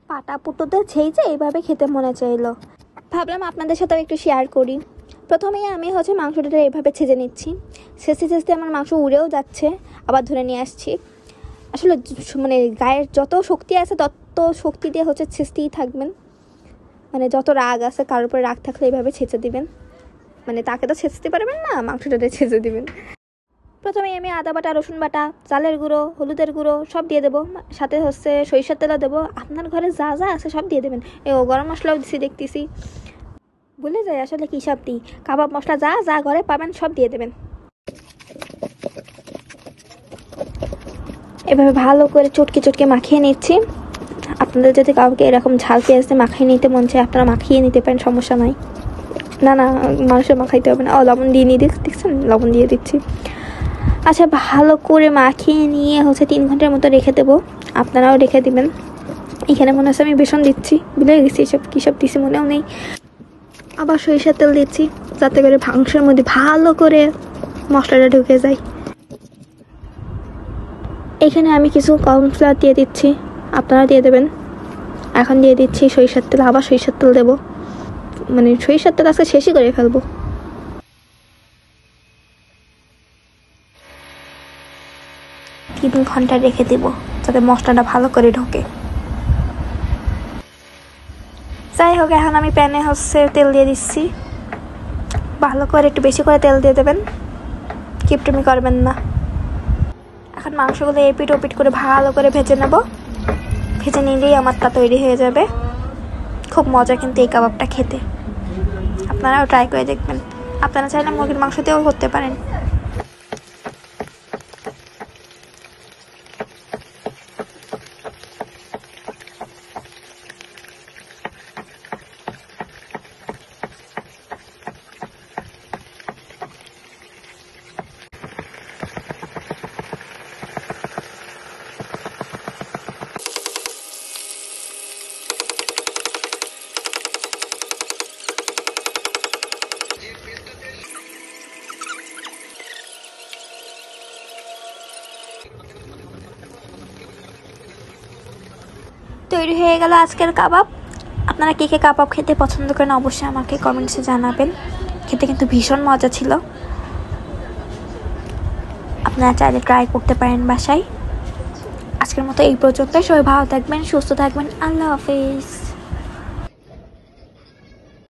পাটা পুটোতে ছেইছে এইভাবে খেতে মনে চাইলো, ভাবলাম আপনাদের সাথেও একটু শেয়ার করি। প্রথমেই আমি মাংসটা এইভাবে ছেঁচে নিচ্ছি। ছেঁচতে ছেঁচতে আমার মাংস উড়েও যাচ্ছে, আবার ধরে নিয়ে আসছি। আসলে গায়ের যত শক্তি আছে তত শক্তি দিয়ে ছেঁচতেই থাকবেন। যত রাগ আছে, কারোর উপরে রাগ থাকলে এইভাবে ছেঁচে দিবেন। তাকে তো ছেঁচতে পারবেন না, মাংসটাতে ছেঁচে দিবেন। প্রথমেই আমি আদা বাটা, রসুন বাটা, চালের গুঁড়ো, হলুদের গুঁড়ো সব দিয়ে দেবো, সাথে সরিষার তেলও দেবো। আপনার ঘরে যা যা আছে সব দিয়ে দেবেন। গরম মশলাও দিছি, দেখতেছি ভুলে যাই আসলে কী সব দিই। কাবাব মশলা যা যা ঘরে পাবেন সব দিয়ে দেবেন। এভাবে ভালো করে চটকে চটকে মাখিয়ে নিচ্ছি। আপনাদের যদি কাউকে এরকম ঝাল পেঁয়াজ দিয়ে মাখিয়ে নিতে মন চায়, আপনারা মাখিয়ে নিতে পারেন, সমস্যা নয়। না মানুষের মাখাইতে হবে না। লবণ দিয়ে নিয়ে দেখছেন, লবণ দিয়ে দিচ্ছি। আচ্ছা, ভালো করে মাখিয়ে নিয়ে 3 ঘন্টার মতো রেখে দেবো। আপনারাও রেখে দিবেন। এখানে মনে হচ্ছে আমি বেসন দিচ্ছি, ভুলে গেছি এসব কী সব দিচ্ছি, মনেও নেই। আবার সরিষার তেল দিচ্ছি, যাতে করে মাংসের মধ্যে ভালো করে মশলাটা ঢুকে যায়। এখানে আমি কিছু কর্নফ্লাওয়ার দিয়ে দিচ্ছি, আপনারা দিয়ে দেবেন। এখন দিয়ে দিচ্ছি সরিষার তেল, আবার সরিষার তেল দেবো। সরিষার তেল আজকে শেষই করে ফেলবো। 3 ঘন্টা রেখে দেবো যাতে মশলাটা ভালো করে ঢোকে। যাই হোক, এখন আমি প্যানে তেল দিয়ে দিচ্ছি। ভালো করে একটু বেশি করে তেল দিয়ে দেবেন, কিপটুমি করবেন না। এখন মাংসগুলো এপিট ওপিট করে ভালো করে ভেজে নেব। ভেজে নিলেই আমারটা তৈরি হয়ে যাবে। খুব মজা কিন্তু এই কাবাবটা খেতে, আপনারাও ট্রাই করে দেখবেন। আপনারা চাইলে মুরগির মাংস দিয়েও করতে পারেন। তৈরি হয়ে গেল আজকের কাবাব। আপনারা কে কে কাবাব খেতে পছন্দ করেন অবশ্যই আমাকে কমেন্টসে জানাবেন। খেতে কিন্তু ভীষণ মজা ছিল। আপনারা চাইলে ট্রাই করতে পারেন বাসায়। আজকের মতো এই পর্যন্তই। সবাই ভালো থাকবেন, সুস্থ থাকবেন। আল্লাহ হাফেজ।